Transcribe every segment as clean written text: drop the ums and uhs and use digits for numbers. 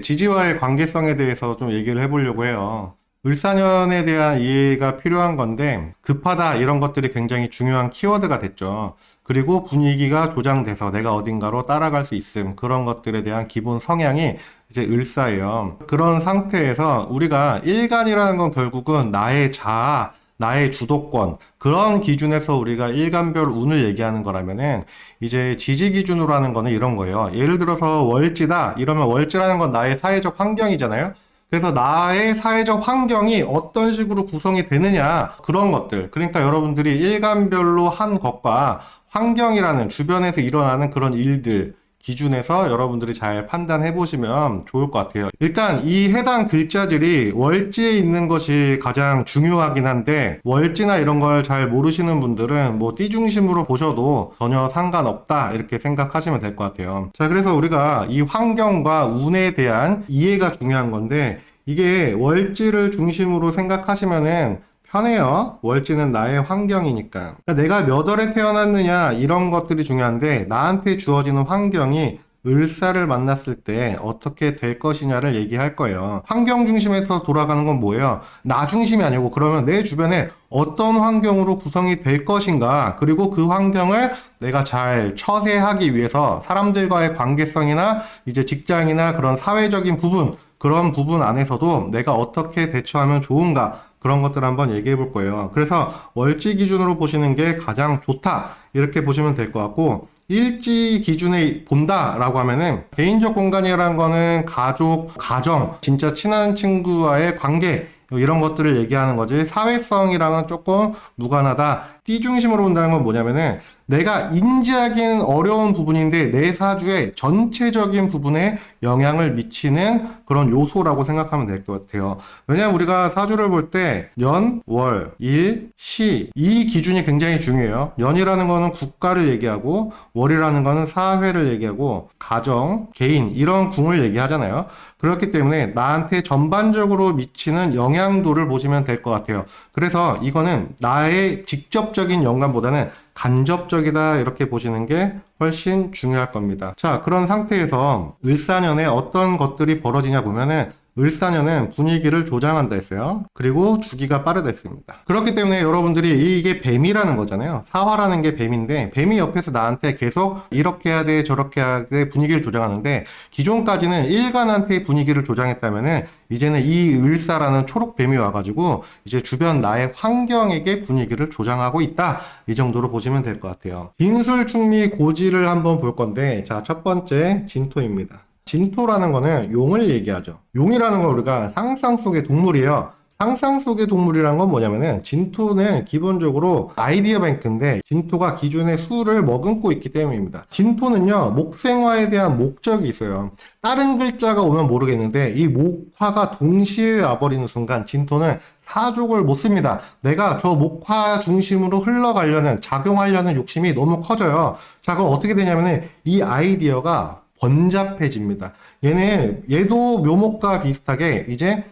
지지와의 관계성에 대해서 좀 얘기를 해보려고 해요. 을사년에 대한 이해가 필요한 건데 급하다 이런 것들이 굉장히 중요한 키워드가 됐죠. 그리고 분위기가 조장돼서 내가 어딘가로 따라갈 수 있음, 그런 것들에 대한 기본 성향이 이제 을사예요. 그런 상태에서 우리가 일간이라는 건 결국은 나의 자아, 나의 주도권, 그런 기준에서 우리가 일간별 운을 얘기하는 거라면은 이제 지지 기준으로 하는 거는 이런 거예요. 예를 들어서 월지다 이러면 월지라는 건 나의 사회적 환경이잖아요. 그래서 나의 사회적 환경이 어떤 식으로 구성이 되느냐, 그런 것들. 그러니까 여러분들이 일간별로 한 것과 환경이라는 주변에서 일어나는 그런 일들 기준에서 여러분들이 잘 판단해 보시면 좋을 것 같아요. 일단 이 해당 글자들이 월지에 있는 것이 가장 중요하긴 한데, 월지나 이런 걸 잘 모르시는 분들은 뭐 띠 중심으로 보셔도 전혀 상관없다 이렇게 생각하시면 될 것 같아요. 자, 그래서 우리가 이 환경과 운에 대한 이해가 중요한 건데, 이게 월지를 중심으로 생각하시면은 편해요. 월지는 나의 환경이니까. 그러니까 내가 몇 월에 태어났느냐 이런 것들이 중요한데, 나한테 주어지는 환경이 을사를 만났을 때 어떻게 될 것이냐를 얘기할 거예요. 환경 중심에서 돌아가는 건 뭐예요? 나 중심이 아니고, 그러면 내 주변에 어떤 환경으로 구성이 될 것인가, 그리고 그 환경을 내가 잘 처세하기 위해서 사람들과의 관계성이나 이제 직장이나 그런 사회적인 부분, 그런 부분 안에서도 내가 어떻게 대처하면 좋은가, 그런 것들 한번 얘기해 볼 거예요. 그래서 월지 기준으로 보시는 게 가장 좋다 이렇게 보시면 될 것 같고, 일지 기준에 본다라고 하면은 개인적 공간이라는 거는 가족, 가정, 진짜 친한 친구와의 관계, 이런 것들을 얘기하는 거지, 사회성이랑은 조금 무관하다. 띠 중심으로 본다는 건 뭐냐면은 내가 인지하기는 어려운 부분인데 내 사주의 전체적인 부분에 영향을 미치는 그런 요소라고 생각하면 될 것 같아요. 왜냐면 우리가 사주를 볼 때 년, 월, 일, 시, 이 기준이 굉장히 중요해요. 년이라는 거는 국가를 얘기하고, 월이라는 거는 사회를 얘기하고, 가정, 개인, 이런 궁을 얘기하잖아요. 그렇기 때문에 나한테 전반적으로 미치는 영향도를 보시면 될 것 같아요. 그래서 이거는 나의 직접적인 연관보다는 간접적이다 이렇게 보시는 게 훨씬 중요할 겁니다. 자, 그런 상태에서 을사년에 어떤 것들이 벌어지냐 보면은, 을사년은 분위기를 조장한다 했어요. 그리고 주기가 빠르다 했습니다. 그렇기 때문에 여러분들이 이게 뱀이라는 거잖아요. 사화라는 게 뱀인데, 뱀이 옆에서 나한테 계속 이렇게 해야 돼 저렇게 해야 돼 분위기를 조장하는데, 기존까지는 일간한테 분위기를 조장했다면은 이제는 이 을사라는 초록뱀이 와가지고 이제 주변 나의 환경에게 분위기를 조장하고 있다, 이 정도로 보시면 될 것 같아요. 진술충미 고지를 한번 볼 건데, 자, 첫 번째 진토입니다. 진토라는 거는 용을 얘기하죠. 용이라는 건 우리가 상상 속의 동물이에요. 상상 속의 동물이란 건 뭐냐면은, 진토는 기본적으로 아이디어 뱅크인데 진토가 기존의 수를 머금고 있기 때문입니다. 진토는요, 목생화에 대한 목적이 있어요. 다른 글자가 오면 모르겠는데 이 목화가 동시에 와버리는 순간 진토는 사족을 못 씁니다. 내가 저 목화 중심으로 흘러가려는, 작용하려는 욕심이 너무 커져요. 자, 그럼 어떻게 되냐면은 이 아이디어가 번잡해집니다. 얘도 묘목과 비슷하게 이제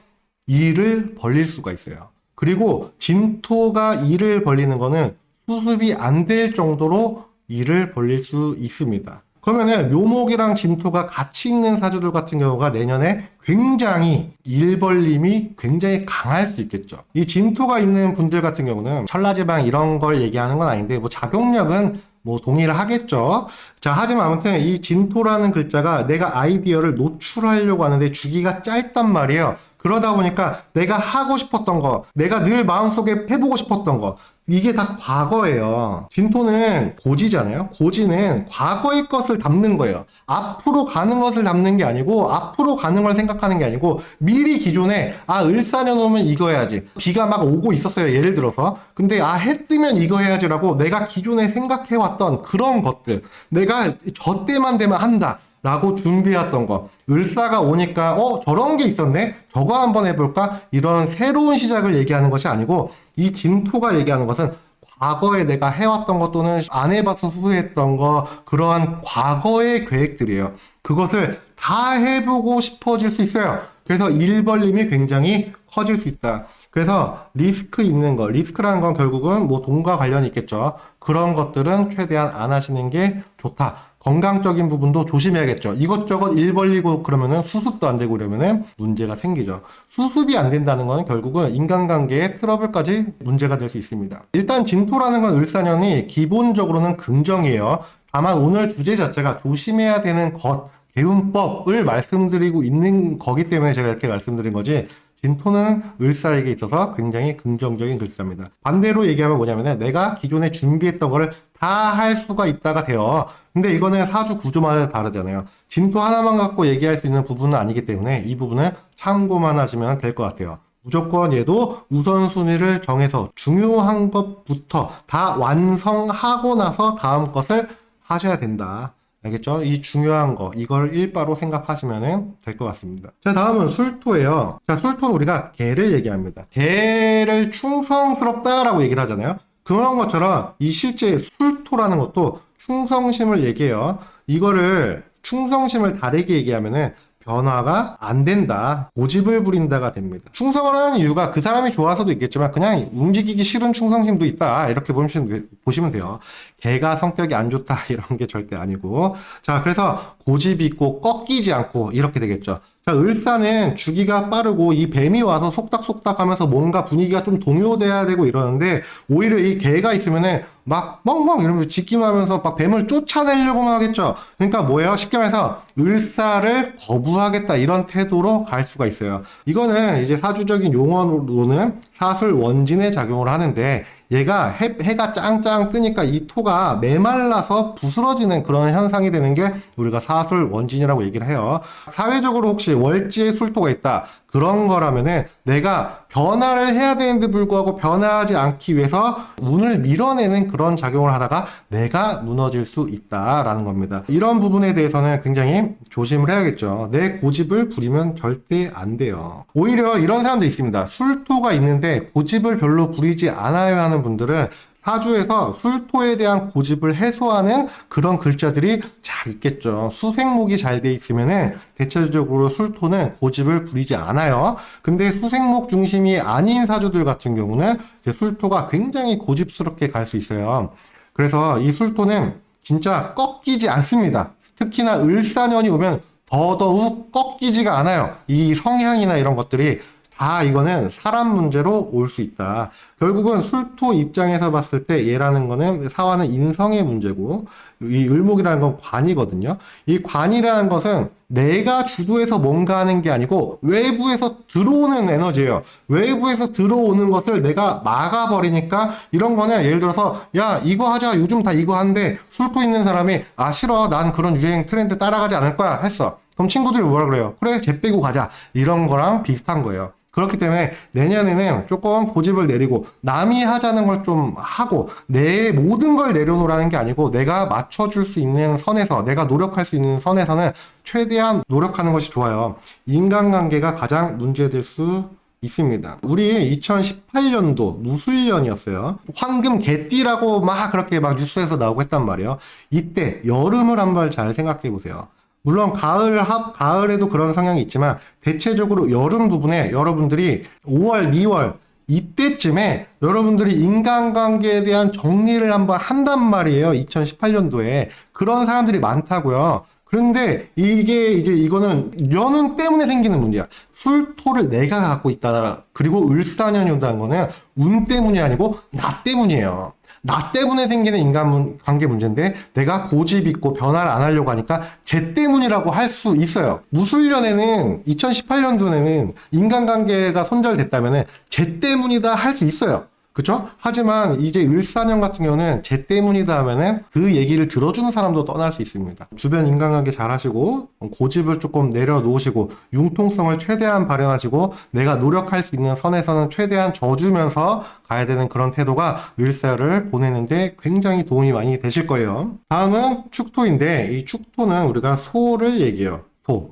일을 벌릴 수가 있어요. 그리고 진토가 일을 벌리는 거는 수습이 안 될 정도로 일을 벌릴 수 있습니다. 그러면은 묘목이랑 진토가 같이 있는 사주들 같은 경우가 내년에 굉장히 일벌림이 굉장히 강할 수 있겠죠. 이 진토가 있는 분들 같은 경우는 천라지방 이런 걸 얘기하는 건 아닌데, 뭐 작용력은 뭐 동의를 하겠죠. 자, 하지만 아무튼 이 진토라는 글자가 내가 아이디어를 노출하려고 하는데 주기가 짧단 말이에요. 그러다 보니까 내가 하고 싶었던 거, 내가 늘 마음속에 해보고 싶었던 거, 이게 다 과거예요. 진토는 고지잖아요. 고지는 과거의 것을 담는 거예요. 앞으로 가는 것을 담는 게 아니고, 앞으로 가는 걸 생각하는 게 아니고, 미리 기존에 을사년 오면 이거 해야지, 비가 막 오고 있었어요, 예를 들어서. 근데 해 뜨면 이거 해야지라고 내가 기존에 생각해왔던 그런 것들, 내가 저 때만 되면 한다 라고 준비했던 거, 을사가 오니까 저런 게 있었네, 저거 한번 해볼까, 이런 새로운 시작을 얘기하는 것이 아니고, 이 진토가 얘기하는 것은 과거에 내가 해왔던 것 또는 안 해봐서 후회했던 거, 그러한 과거의 계획들이에요. 그것을 다 해보고 싶어질 수 있어요. 그래서 일벌림이 굉장히 커질 수 있다. 그래서 리스크 있는 거, 리스크라는 건 결국은 뭐 돈과 관련이 있겠죠. 그런 것들은 최대한 안 하시는 게 좋다. 건강적인 부분도 조심해야겠죠. 이것저것 일 벌리고 그러면은 수습도 안 되고 그러면은 문제가 생기죠. 수습이 안 된다는 건 결국은 인간관계의 트러블까지 문제가 될 수 있습니다. 일단 진토라는 건 을사년이 기본적으로는 긍정이에요. 다만 오늘 주제 자체가 조심해야 되는 것, 개운법을 말씀드리고 있는 거기 때문에 제가 이렇게 말씀드린 거지, 진토는 을사에게 있어서 굉장히 긍정적인 글자입니다. 반대로 얘기하면 뭐냐면은 내가 기존에 준비했던 거를 다 할 수가 있다가 돼요. 근데 이거는 사주 구조마다 다르잖아요. 진토 하나만 갖고 얘기할 수 있는 부분은 아니기 때문에 이 부분은 참고만 하시면 될 것 같아요. 무조건 얘도 우선순위를 정해서 중요한 것부터 다 완성하고 나서 다음 것을 하셔야 된다. 알겠죠? 이 중요한 거, 이걸 일바로 생각하시면 될 것 같습니다. 자, 다음은 술토예요. 자, 술토는 우리가 개를 얘기합니다. 개를 충성스럽다라고 얘기를 하잖아요. 그런 것처럼 이 실제 술토라는 것도 충성심을 얘기해요. 이거를 충성심을 다르게 얘기하면은 변화가 안 된다, 고집을 부린다가 됩니다. 충성을 하는 이유가 그 사람이 좋아서도 있겠지만 그냥 움직이기 싫은 충성심도 있다, 이렇게 보시면 돼요. 걔가 성격이 안 좋다 이런 게 절대 아니고. 자, 그래서 고집 있고 꺾이지 않고 이렇게 되겠죠. 자, 을사는 주기가 빠르고 이 뱀이 와서 속닥속닥 하면서 뭔가 분위기가 좀 동요돼야 되고 이러는데, 오히려 이 개가 있으면은 막 멍멍 이러면서 짖기만 하면서 막 뱀을 쫓아내려고만 하겠죠. 그러니까 뭐예요? 쉽게 말해서 을사를 거부하겠다 이런 태도로 갈 수가 있어요. 이거는 이제 사주적인 용어로는 사술원진의 작용을 하는데, 얘가 해가 짱짱 뜨니까 이 토가 메말라서 부스러지는 그런 현상이 되는 게 우리가 사술원진이라고 얘기를 해요. 사회적으로 혹시 월지에 술토가 있다, 그런 거라면은 내가 변화를 해야 되는데 불구하고 변화하지 않기 위해서 운을 밀어내는 그런 작용을 하다가 내가 무너질 수 있다라는 겁니다. 이런 부분에 대해서는 굉장히 조심을 해야겠죠. 내 고집을 부리면 절대 안 돼요. 오히려 이런 사람들이 있습니다. 술토가 있는데 고집을 별로 부리지 않아야 하는 분들은 사주에서 술토에 대한 고집을 해소하는 그런 글자들이 잘 있겠죠. 수생목이 잘 돼 있으면은 대체적으로 술토는 고집을 부리지 않아요. 근데 수생목 중심이 아닌 사주들 같은 경우는 이제 술토가 굉장히 고집스럽게 갈 수 있어요. 그래서 이 술토는 진짜 꺾이지 않습니다. 특히나 을사년이 오면 더더욱 꺾이지가 않아요. 이 성향이나 이런 것들이 다 이거는 사람 문제로 올 수 있다. 결국은 술토 입장에서 봤을 때 얘라는 거는 사화는 인성의 문제고, 이 을목이라는 건 관이거든요. 이 관이라는 것은 내가 주도해서 뭔가 하는 게 아니고 외부에서 들어오는 에너지예요. 외부에서 들어오는 것을 내가 막아버리니까, 이런 거는 예를 들어서 야 이거 하자, 요즘 다 이거 하는데 술토 있는 사람이 아 싫어, 난 그런 유행 트렌드 따라가지 않을 거야 했어. 그럼 친구들이 뭐라 그래요? 그래 쟤 빼고 가자. 이런 거랑 비슷한 거예요. 그렇기 때문에 내년에는 조금 고집을 내리고 남이 하자는 걸 좀 하고, 내 모든 걸 내려놓으라는 게 아니고 내가 맞춰줄 수 있는 선에서, 내가 노력할 수 있는 선에서는 최대한 노력하는 것이 좋아요. 인간관계가 가장 문제될 수 있습니다. 우리 2018년도 무술년이었어요. 황금 개띠라고 막 그렇게 막 뉴스에서 나오고 했단 말이에요. 이때 여름을 한번 잘 생각해 보세요. 물론 가을에도 그런 성향이 있지만 대체적으로 여름 부분에 여러분들이 5월, 2월 이때쯤에 여러분들이 인간관계에 대한 정리를 한번 한단 말이에요. 2018년도에 그런 사람들이 많다고요. 그런데 이거는 연운 때문에 생기는 문제야. 술토를 내가 갖고 있다. 그리고 을사년이 온다는 거는 운 때문이 아니고 나 때문이에요. 나 때문에 생기는 인간관계 문제인데 내가 고집 있고 변화를 안 하려고 하니까 쟤 때문이라고 할 수 있어요. 무술년에는 2018년도에는 인간관계가 손절됐다면은 쟤 때문이다 할 수 있어요. 그쵸? 하지만 이제 을사년 같은 경우는 쟤 때문이다 하면은 그 얘기를 들어주는 사람도 떠날 수 있습니다. 주변 인간관계 잘 하시고 고집을 조금 내려놓으시고 융통성을 최대한 발현하시고 내가 노력할 수 있는 선에서는 최대한 져주면서 가야 되는 그런 태도가 을사를 보내는데 굉장히 도움이 많이 되실 거예요. 다음은 축토인데, 이 축토는 우리가 소를 얘기해요.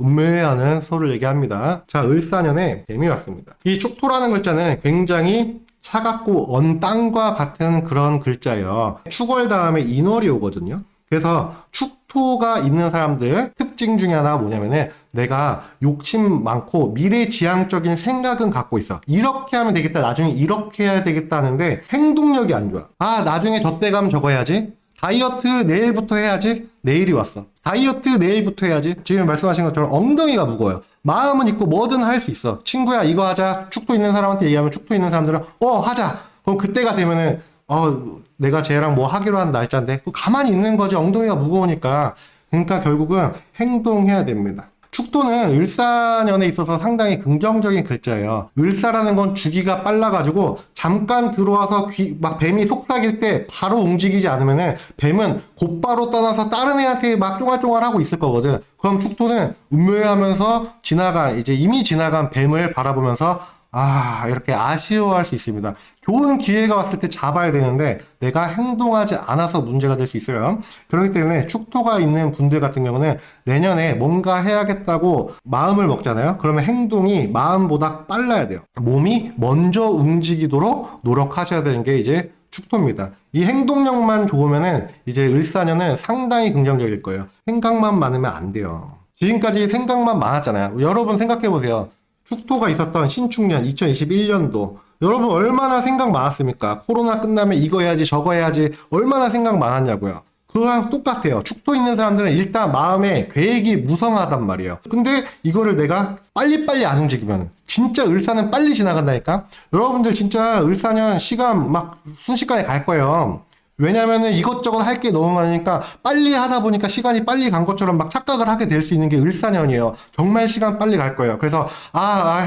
음매하는 소를 얘기합니다. 자, 을사년에 뱀이 왔습니다. 이 축토라는 글자는 굉장히 차갑고 언 땅과 같은 그런 글자예요. 축월 다음에 인월이 오거든요. 그래서 축토가 있는 사람들 특징 중에 하나가 뭐냐면은 내가 욕심 많고 미래지향적인 생각은 갖고 있어. 이렇게 하면 되겠다, 나중에 이렇게 해야 되겠다 하는데 행동력이 안 좋아. 아 나중에 저때 가면 저거 해야지, 다이어트 내일부터 해야지. 내일이 왔어. 다이어트 내일부터 해야지. 지금 말씀하신 것처럼 엉덩이가 무거워요. 마음은 있고 뭐든 할 수 있어. 친구야 이거 하자. 축구 있는 사람한테 얘기하면 축구 있는 사람들은 하자. 그럼 그때가 되면은 내가 쟤랑 뭐 하기로 한 날짜인데 가만히 있는 거지. 엉덩이가 무거우니까. 그러니까 결국은 행동해야 됩니다. 축토는 을사년에 있어서 상당히 긍정적인 글자예요. 을사라는 건 주기가 빨라가지고 잠깐 들어와서 막 뱀이 속삭일 때 바로 움직이지 않으면은 뱀은 곧바로 떠나서 다른 애한테 막 쫑알쫑알하고 있을 거거든. 그럼 축토는 음묘하면서 이미 지나간 뱀을 바라보면서 이렇게 아쉬워할 수 있습니다. 좋은 기회가 왔을 때 잡아야 되는데 내가 행동하지 않아서 문제가 될 수 있어요. 그렇기 때문에 축토가 있는 분들 같은 경우는 내년에 뭔가 해야겠다고 마음을 먹잖아요. 그러면 행동이 마음보다 빨라야 돼요. 몸이 먼저 움직이도록 노력하셔야 되는 게 이제 축토입니다. 이 행동력만 좋으면은 이제 을사년은 상당히 긍정적일 거예요. 생각만 많으면 안 돼요. 지금까지 생각만 많았잖아요. 여러분 생각해 보세요. 축토가 있었던 신축년 2021년도 여러분 얼마나 생각 많았습니까? 코로나 끝나면 이거 해야지 저거 해야지 얼마나 생각 많았냐고요. 그거랑 똑같아요. 축토 있는 사람들은 일단 마음에 계획이 무성하단 말이에요. 근데 이거를 내가 빨리빨리 안 움직이면 진짜 을사는 빨리 지나간다니까. 여러분들 진짜 을사년 시간 막 순식간에 갈 거예요. 왜냐면은 이것저것 할 게 너무 많으니까 빨리 하다 보니까 시간이 빨리 간 것처럼 막 착각을 하게 될 수 있는 게 을사년이에요. 정말 시간 빨리 갈 거예요. 그래서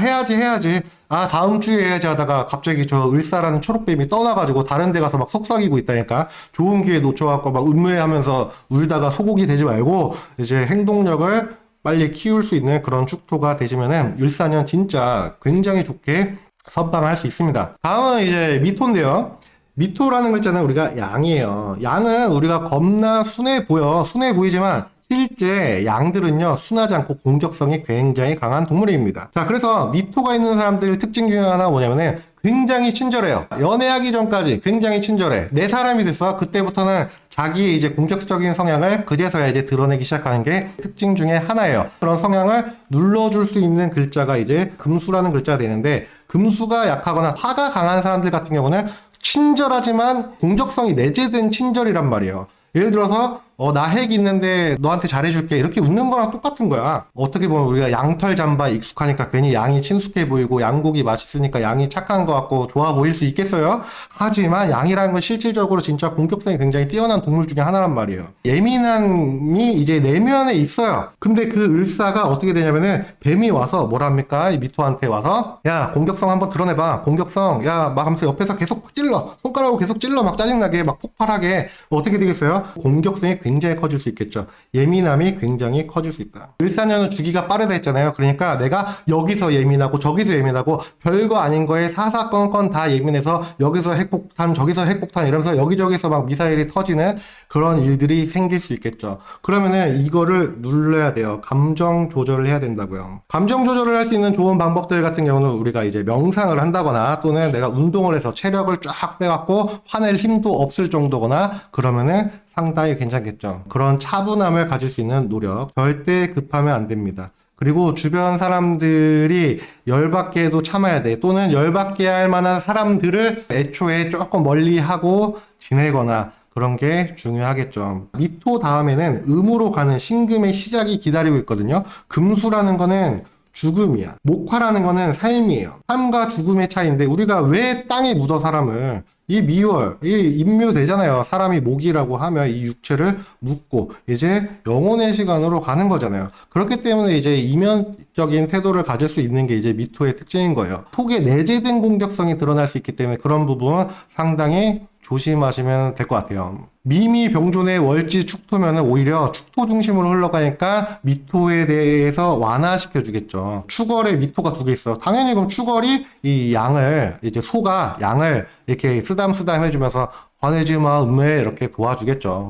해야지 다음 주에 해야지 하다가 갑자기 저 을사라는 초록뱀이 떠나가지고 다른 데 가서 막 속삭이고 있다니까. 좋은 기회 놓쳐갖고 막 음모하면서 울다가 소고기 되지 말고 이제 행동력을 빨리 키울 수 있는 그런 축토가 되시면은 을사년 진짜 굉장히 좋게 선방할 수 있습니다. 다음은 이제 미토인데요. 미토라는 글자는 우리가 양이에요. 양은 우리가 겁나 순해 보이지만 실제 양들은요 순하지 않고 공격성이 굉장히 강한 동물입니다. 자, 그래서 미토가 있는 사람들 특징 중에 하나가 뭐냐면은 굉장히 친절해요. 연애하기 전까지 굉장히 친절해. 내 사람이 됐어. 그때부터는 자기의 이제 공격적인 성향을 그제서야 이제 드러내기 시작하는 게 특징 중에 하나예요. 그런 성향을 눌러줄 수 있는 글자가 이제 금수라는 글자가 되는데, 금수가 약하거나 화가 강한 사람들 같은 경우는 친절하지만 공격성이 내재된 친절이란 말이에요. 예를 들어서 나 핵 있는데 너한테 잘해줄게 이렇게 웃는 거랑 똑같은 거야. 어떻게 보면 우리가 양털 잠바에 익숙하니까 괜히 양이 친숙해 보이고 양고기 맛있으니까 양이 착한 것 같고 좋아 보일 수 있겠어요. 하지만 양이라는 건 실질적으로 진짜 공격성이 굉장히 뛰어난 동물 중에 하나란 말이에요. 예민함이 이제 내면에 있어요. 근데 그 을사가 어떻게 되냐면은 뱀이 와서 뭐랍니까? 이 미토한테 와서 야 공격성 한번 드러내봐. 공격성 막 하면서 옆에서 계속 찔러. 손가락으로 계속 찔러. 막 짜증나게 막 폭발하게. 어떻게 되겠어요? 공격성이 굉장히 커질 수 있겠죠. 예민함이 굉장히 커질 수 있다. 을사년은 주기가 빠르다 했잖아요. 그러니까 내가 여기서 예민하고 저기서 예민하고 별거 아닌 거에 사사건건 다 예민해서 여기서 핵폭탄 저기서 핵폭탄 이러면서 여기저기서 막 미사일이 터지는 그런 일들이 생길 수 있겠죠. 그러면은 이거를 눌러야 돼요. 감정 조절을 해야 된다고요. 감정 조절을 할 수 있는 좋은 방법들 같은 경우는 우리가 이제 명상을 한다거나 또는 내가 운동을 해서 체력을 쫙 빼갖고 화낼 힘도 없을 정도거나 그러면은 상당히 괜찮겠죠. 그런 차분함을 가질 수 있는 노력. 절대 급하면 안 됩니다. 그리고 주변 사람들이 열받게 해도 참아야 돼. 또는 열받게 할 만한 사람들을 애초에 조금 멀리하고 지내거나 그런 게 중요하겠죠. 미토 다음에는 음으로 가는 신금의 시작이 기다리고 있거든요. 금수라는 거는 죽음이야. 목화라는 거는 삶이에요. 삶과 죽음의 차이인데 우리가 왜 땅에 묻어 사람을 이 미월, 이 임묘되잖아요. 사람이 목이라고 하면 이 육체를 묻고 이제 영혼의 시간으로 가는 거잖아요. 그렇기 때문에 이제 이면적인 태도를 가질 수 있는 게 이제 미토의 특징인 거예요. 속에 내재된 공격성이 드러날 수 있기 때문에 그런 부분은 상당히 조심하시면 될 것 같아요. 미미 병존의 월지 축토면은 오히려 축토 중심으로 흘러가니까 미토에 대해서 완화시켜 주겠죠. 축월에 미토가 두 개 있어. 당연히 그럼 축월이 이 양을 이제 소가 양을 이렇게 쓰담쓰담 해주면서 화내지 마, 음해 이렇게 도와주겠죠.